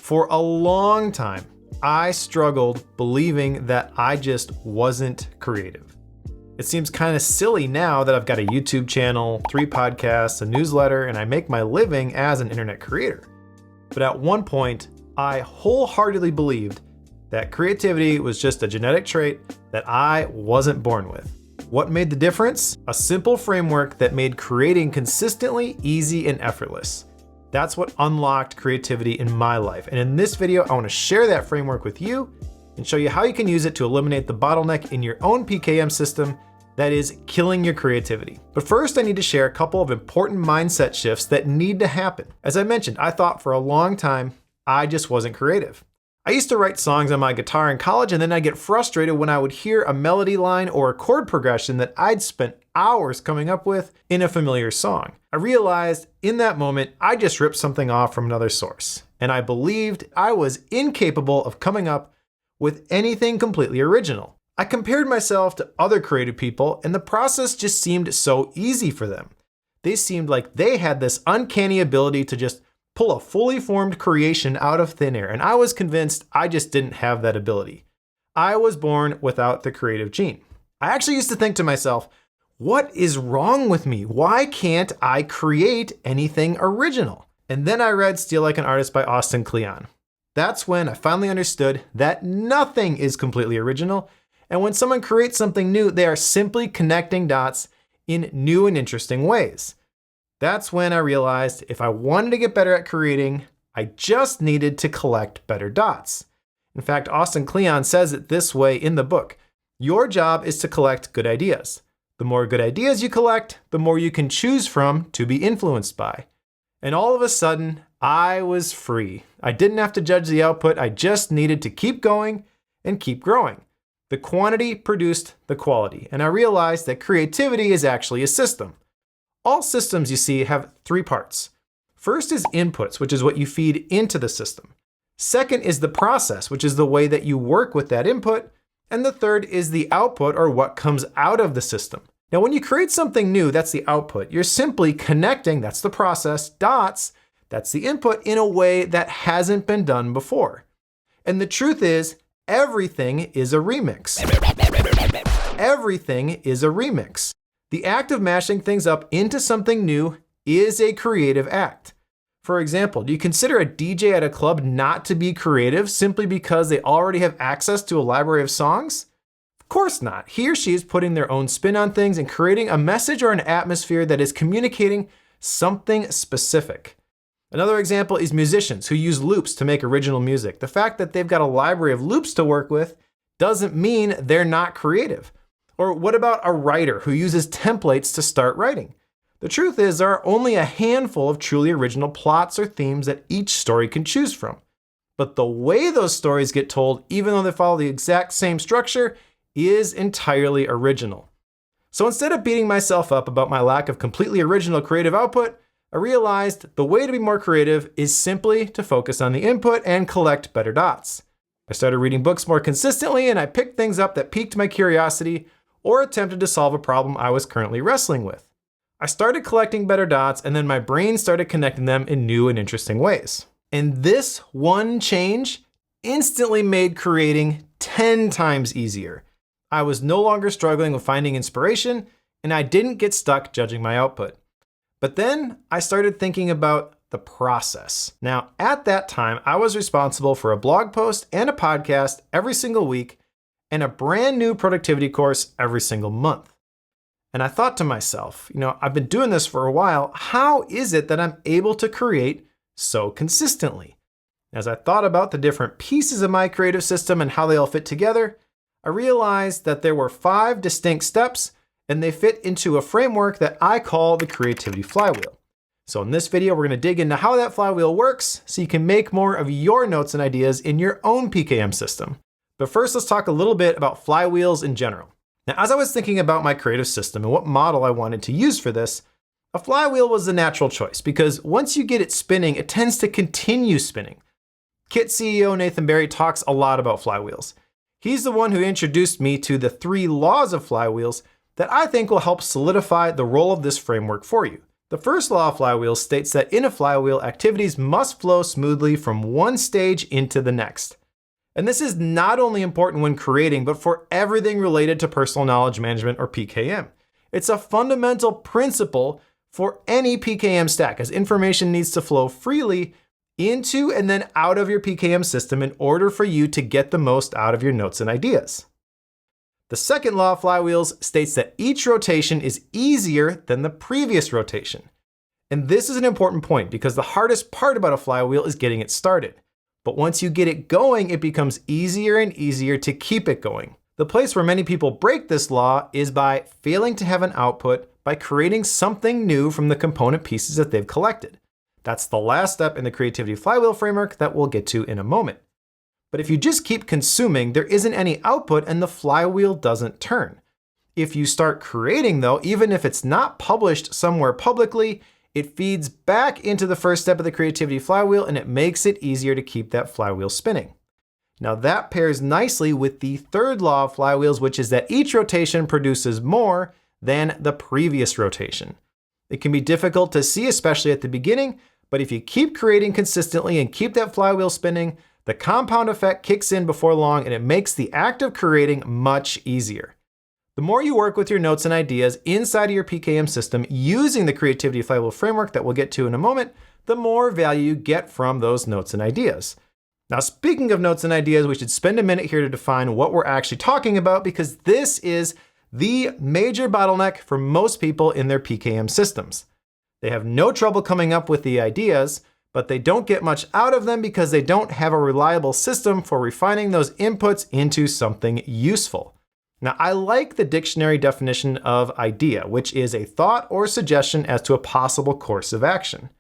For a long time, I struggled believing that I just wasn't creative. It seems kind of silly now that I've got a YouTube channel, 3 podcasts, a newsletter, and I make my living as an internet creator. But at one point, I wholeheartedly believed that creativity was just a genetic trait that I wasn't born with. What made the difference? A simple framework that made creating consistently easy and effortless. That's what unlocked creativity in my life. And in this video, I want to share that framework with you and show you how you can use it to eliminate the bottleneck in your own PKM system that is killing your creativity. But first, I need to share a couple of important mindset shifts that need to happen. As I mentioned, I thought for a long time, I just wasn't creative. I used to write songs on my guitar in college, and then I'd get frustrated when I would hear a melody line or a chord progression that I'd spent hours coming up with in a familiar song. I realized in that moment, I just ripped something off from another source, and I believed I was incapable of coming up with anything completely original. I compared myself to other creative people, and the process just seemed so easy for them. They seemed like they had this uncanny ability to just pull a fully formed creation out of thin air, and I was convinced I just didn't have that ability. I was born without the creative gene. I actually used to think to myself, what is wrong with me? Why can't I create anything original? And then I read Steal Like an Artist by Austin Kleon. That's when I finally understood that nothing is completely original, and when someone creates something new, they are simply connecting dots in new and interesting ways. That's when I realized if I wanted to get better at creating, I just needed to collect better dots. In fact, Austin Kleon says it this way in the book. Your job is to collect good ideas. The more good ideas you collect, the more you can choose from to be influenced by. And all of a sudden, I was free. I didn't have to judge the output. I just needed to keep going and keep growing. The quantity produced the quality. And I realized that creativity is actually a system. All systems you see have 3 parts. First is inputs, which is what you feed into the system. Second is the process, which is the way that you work with that input. And the third is the output, or what comes out of the system. Now, when you create something new, that's the output. You're simply connecting, that's the process, dots, that's the input, in a way that hasn't been done before. And the truth is, everything is a remix. Everything is a remix. The act of mashing things up into something new is a creative act. For example, do you consider a DJ at a club not to be creative simply because they already have access to a library of songs? Of course not. He or she is putting their own spin on things and creating a message or an atmosphere that is communicating something specific. Another example is musicians who use loops to make original music. The fact that they've got a library of loops to work with doesn't mean they're not creative. Or what about a writer who uses templates to start writing? The truth is, there are only a handful of truly original plots or themes that each story can choose from. But the way those stories get told, even though they follow the exact same structure, is entirely original. So instead of beating myself up about my lack of completely original creative output, I realized the way to be more creative is simply to focus on the input and collect better dots. I started reading books more consistently, and I picked things up that piqued my curiosity or attempted to solve a problem I was currently wrestling with. I started collecting better dots, and then my brain started connecting them in new and interesting ways. And this one change instantly made creating 10 times easier. I was no longer struggling with finding inspiration, and I didn't get stuck judging my output. But then I started thinking about the process. Now, at that time, I was responsible for a blog post and a podcast every single week, and a brand new productivity course every single month. And I thought to myself, I've been doing this for a while. How is it that I'm able to create so consistently? As I thought about the different pieces of my creative system and how they all fit together, I realized that there were 5 distinct steps, and they fit into a framework that I call the Creativity Flywheel. So in this video, we're going to dig into how that flywheel works so you can make more of your notes and ideas in your own PKM system. But first, let's talk a little bit about flywheels in general. Now, as I was thinking about my creative system and what model I wanted to use for this, a flywheel was the natural choice because once you get it spinning, it tends to continue spinning. Kit CEO Nathan Barry talks a lot about flywheels. He's the one who introduced me to the 3 laws of flywheels that I think will help solidify the role of this framework for you. The first law of flywheels states that in a flywheel, activities must flow smoothly from one stage into the next. And this is not only important when creating, but for everything related to personal knowledge management or PKM. It's a fundamental principle for any PKM stack, as information needs to flow freely into and then out of your PKM system in order for you to get the most out of your notes and ideas. The second law of flywheels states that each rotation is easier than the previous rotation. And this is an important point because the hardest part about a flywheel is getting it started. But once you get it going, it becomes easier and easier to keep it going. The place where many people break this law is by failing to have an output by creating something new from the component pieces that they've collected. That's the last step in the Creativity Flywheel framework that we'll get to in a moment. But if you just keep consuming, there isn't any output and the flywheel doesn't turn. If you start creating though, even if it's not published somewhere publicly, it feeds back into the first step of the Creativity Flywheel and it makes it easier to keep that flywheel spinning. Now that pairs nicely with the third law of flywheels, which is that each rotation produces more than the previous rotation. It can be difficult to see, especially at the beginning, but if you keep creating consistently and keep that flywheel spinning, the compound effect kicks in before long and it makes the act of creating much easier. The more you work with your notes and ideas inside of your PKM system using the Creativity Flywheel framework that we'll get to in a moment, the more value you get from those notes and ideas. Now, speaking of notes and ideas, we should spend a minute here to define what we're actually talking about because this is the major bottleneck for most people in their PKM systems. They have no trouble coming up with the ideas, but they don't get much out of them because they don't have a reliable system for refining those inputs into something useful. Now, I like the dictionary definition of idea, which is a thought or suggestion as to a possible course of action.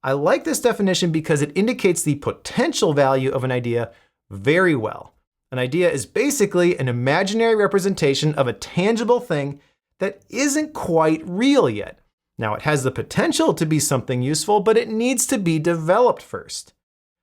I like this definition because it indicates the potential value of an idea very well. An idea is basically an imaginary representation of a tangible thing that isn't quite real yet. Now, it has the potential to be something useful, but it needs to be developed first.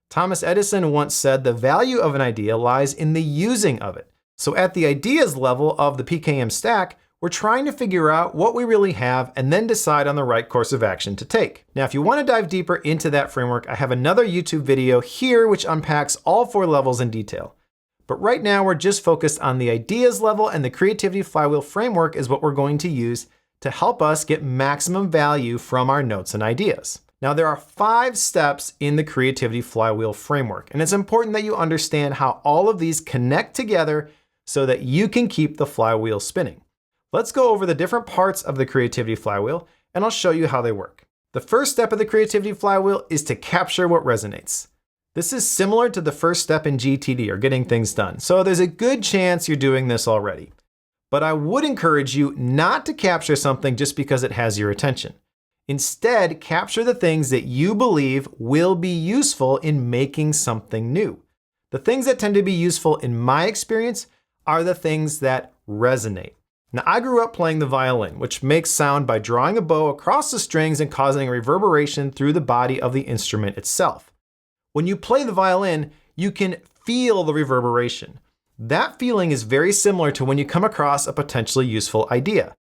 Thomas Edison once said the value of an idea lies in the using of it. So at the ideas level of the PKM stack, we're trying to figure out what we really have and then decide on the right course of action to take. Now, if you want to dive deeper into that framework, I have another YouTube video here which unpacks all 4 levels in detail. But right now, we're just focused on the ideas level, and the Creativity Flywheel framework is what we're going to use to help us get maximum value from our notes and ideas. Now, there are 5 steps in the Creativity Flywheel framework, and it's important that you understand how all of these connect together so that you can keep the flywheel spinning. Let's go over the different parts of the Creativity Flywheel, and I'll show you how they work. The first step of the Creativity Flywheel is to capture what resonates. This is similar to the first step in GTD, or getting things done, so there's a good chance you're doing this already. But I would encourage you not to capture something just because it has your attention. Instead, capture the things that you believe will be useful in making something new. The things that tend to be useful in my experience are the things that resonate. Now, I grew up playing the violin, which makes sound by drawing a bow across the strings and causing a reverberation through the body of the instrument itself. When you play the violin, you can feel the reverberation. That feeling is very similar to when you come across a potentially useful idea.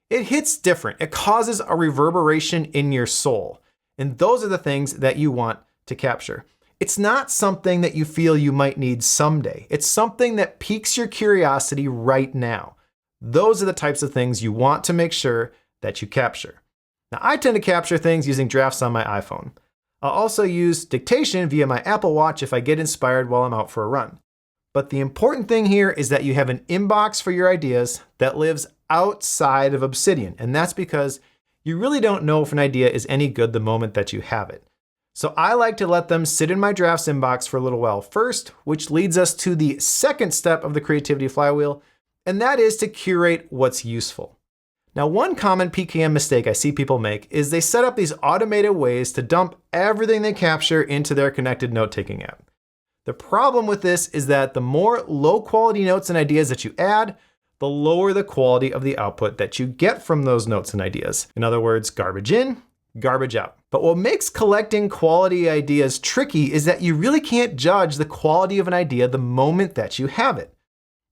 It hits different. It causes a reverberation in your soul. And those are the things that you want to capture. It's not something that you feel you might need someday. It's something that piques your curiosity right now. Those are the types of things you want to make sure that you capture. Now, I tend to capture things using drafts on my iPhone. I'll also use dictation via my Apple Watch if I get inspired while I'm out for a run. But the important thing here is that you have an inbox for your ideas that lives outside of Obsidian. And that's because you really don't know if an idea is any good the moment that you have it. So I like to let them sit in my drafts inbox for a little while first, which leads us to the second step of the Creativity Flywheel, and that is to curate what's useful. Now, one common PKM mistake I see people make is they set up these automated ways to dump everything they capture into their connected note-taking app. The problem with this is that the more low-quality notes and ideas that you add, the lower the quality of the output that you get from those notes and ideas. In other words, garbage in, garbage out. But what makes collecting quality ideas tricky is that you really can't judge the quality of an idea the moment that you have it.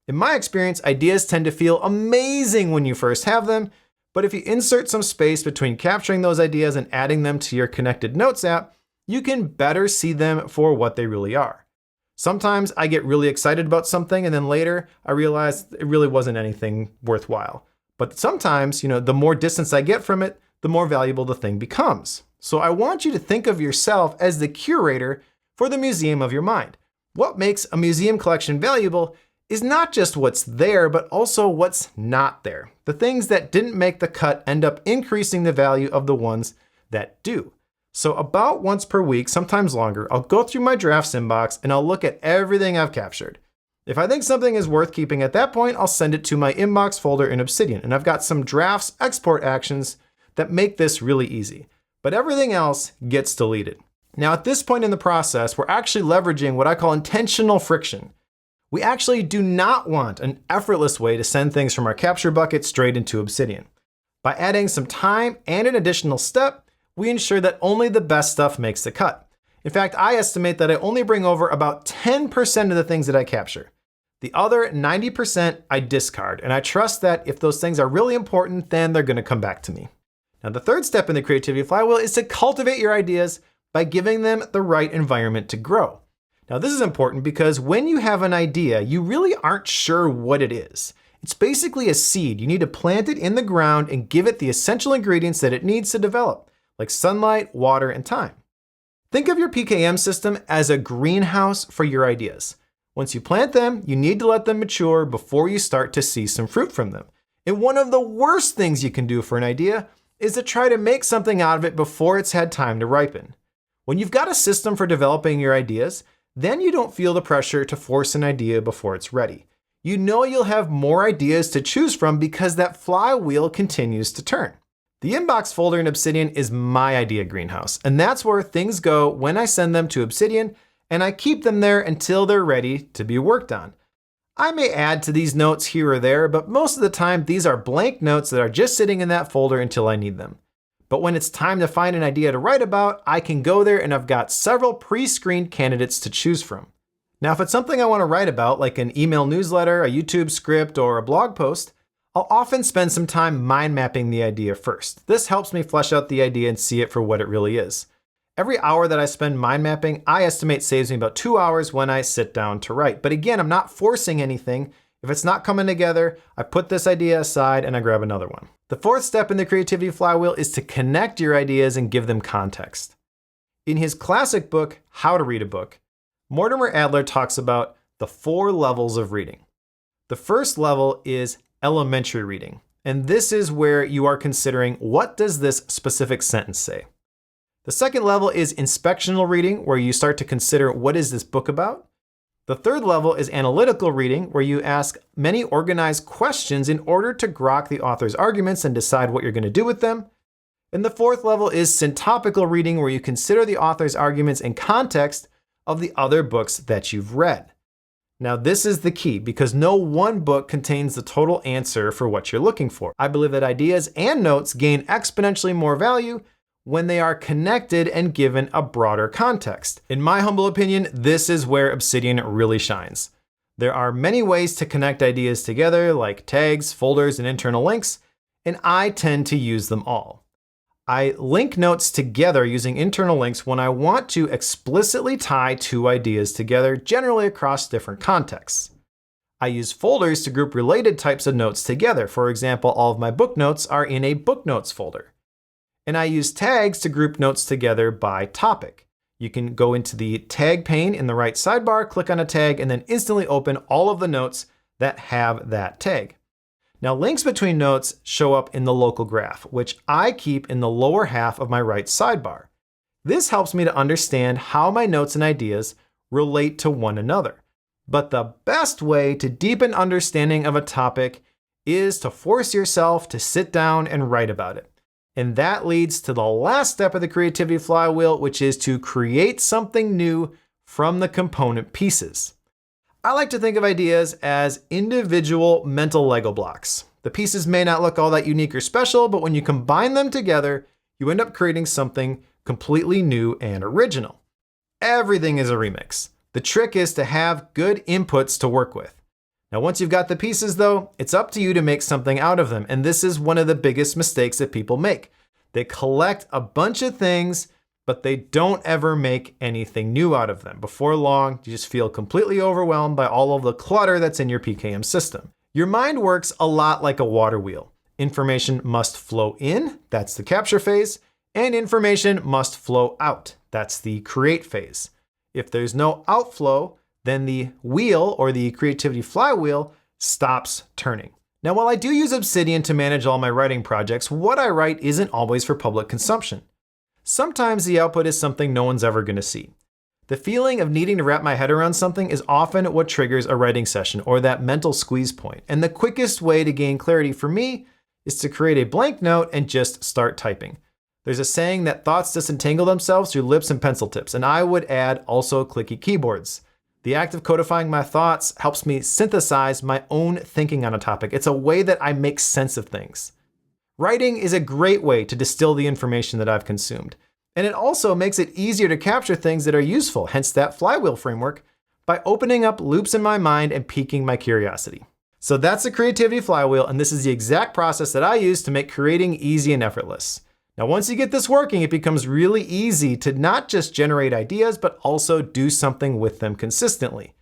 In my experience, ideas tend to feel amazing when you first have them, But if you insert some space between capturing those ideas and adding them to your connected notes app, you can better see them for what they really are. Sometimes I get really excited about something and then later I realize it really wasn't anything worthwhile. But sometimes, the more distance I get from it, the more valuable the thing becomes. So I want you to think of yourself as the curator for the museum of your mind. What makes a museum collection valuable is not just what's there, but also what's not there. The things that didn't make the cut end up increasing the value of the ones that do. So about once per week, sometimes longer, I'll go through my drafts inbox and I'll look at everything I've captured. If I think something is worth keeping at that point, I'll send it to my inbox folder in Obsidian. And I've got some drafts export actions that make this really easy. But everything else gets deleted. Now at this point in the process, we're actually leveraging what I call intentional friction. We actually do not want an effortless way to send things from our capture bucket straight into Obsidian. By adding some time and an additional step, we ensure that only the best stuff makes the cut. In fact, I estimate that I only bring over about 10% of the things that I capture. The other 90% I discard, and I trust that if those things are really important, then they're gonna come back to me. Now, the third step in the Creativity Flywheel is to cultivate your ideas by giving them the right environment to grow. Now, this is important because when you have an idea, you really aren't sure what it is. It's basically a seed. You need to plant it in the ground and give it the essential ingredients that it needs to develop, like sunlight, water, and time. Think of your PKM system as a greenhouse for your ideas. Once you plant them, you need to let them mature before you start to see some fruit from them. And one of the worst things you can do for an idea is to try to make something out of it before it's had time to ripen. When you've got a system for developing your ideas, then you don't feel the pressure to force an idea before it's ready. You know you'll have more ideas to choose from because that flywheel continues to turn. The inbox folder in Obsidian is my idea greenhouse, and that's where things go when I send them to Obsidian, and I keep them there until they're ready to be worked on. I may add to these notes here or there, but most of the time these are blank notes that are just sitting in that folder until I need them. But when it's time to find an idea to write about, I can go there and I've got several pre-screened candidates to choose from. Now, if it's something I want to write about, like an email newsletter, a YouTube script, or a blog post, I'll often spend some time mind mapping the idea first. This helps me flesh out the idea and see it for what it really is. Every hour that I spend mind mapping, I estimate saves me about 2 hours when I sit down to write. But again, I'm not forcing anything. If it's not coming together, I put this idea aside and I grab another one. The fourth step in the Creativity Flywheel is to connect your ideas and give them context. In his classic book, How to Read a Book, Mortimer Adler talks about the 4 levels of reading. The first level is elementary reading, and this is where you are considering, what does this specific sentence say? The second level is inspectional reading, where you start to consider, what is this book about? The third level is analytical reading, where you ask many organized questions in order to grok the author's arguments and decide what you're going to do with them. And the fourth level is syntopical reading, where you consider the author's arguments in context of the other books that you've read. Now, this is the key because no one book contains the total answer for what you're looking for. I believe that ideas and notes gain exponentially more value when they are connected and given a broader context. In my humble opinion, this is where Obsidian really shines. There are many ways to connect ideas together, like tags, folders, and internal links, and I tend to use them all. I link notes together using internal links when I want to explicitly tie 2 ideas together, generally across different contexts. I use folders to group related types of notes together. For example, all of my book notes are in a book notes folder. And I use tags to group notes together by topic. You can go into the tag pane in the right sidebar, click on a tag, and then instantly open all of the notes that have that tag. Now, links between notes show up in the local graph, which I keep in the lower half of my right sidebar. This helps me to understand how my notes and ideas relate to one another. But the best way to deepen understanding of a topic is to force yourself to sit down and write about it. And that leads to the last step of the Creativity Flywheel, which is to create something new from the component pieces. I like to think of ideas as individual mental Lego blocks. The pieces may not look all that unique or special, but when you combine them together, you end up creating something completely new and original. Everything is a remix. The trick is to have good inputs to work with. Now, once you've got the pieces though, it's up to you to make something out of them. And this is one of the biggest mistakes that people make. They collect a bunch of things, but they don't ever make anything new out of them. Before long, you just feel completely overwhelmed by all of the clutter that's in your PKM system. Your mind works a lot like a water wheel. Information must flow in, that's the capture phase, and information must flow out, that's the create phase. If there's no outflow, then the wheel or the creativity flywheel stops turning. Now, while I do use Obsidian to manage all my writing projects, what I write isn't always for public consumption. Sometimes the output is something no one's ever going to see. The feeling of needing to wrap my head around something is often what triggers a writing session or that mental squeeze point. And the quickest way to gain clarity for me is to create a blank note and just start typing. There's a saying that thoughts disentangle themselves through lips and pencil tips, and I would add also clicky keyboards. The act of codifying my thoughts helps me synthesize my own thinking on a topic. It's a way that I make sense of things. Writing is a great way to distill the information that I've consumed. And it also makes it easier to capture things that are useful, hence that flywheel framework, by opening up loops in my mind and piquing my curiosity. So that's the creativity flywheel, and this is the exact process that I use to make creating easy and effortless. Now, once you get this working, it becomes really easy to not just generate ideas, but also do something with them consistently.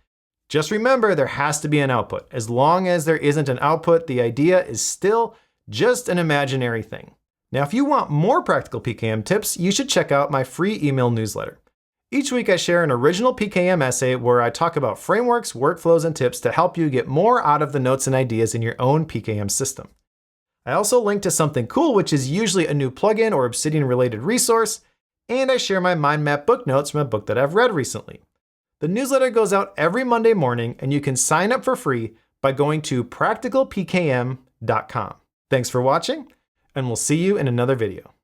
Just remember, there has to be an output. As long as there isn't an output, the idea is still just an imaginary thing. Now, if you want more practical PKM tips, you should check out my free email newsletter. Each week I share an original PKM essay where I talk about frameworks, workflows, and tips to help you get more out of the notes and ideas in your own PKM system. I also link to something cool, which is usually a new plugin or Obsidian related resource, and I share my mind map book notes from a book that I've read recently. The newsletter goes out every Monday morning, and you can sign up for free by going to practicalpkm.com. Thanks for watching, and we'll see you in another video.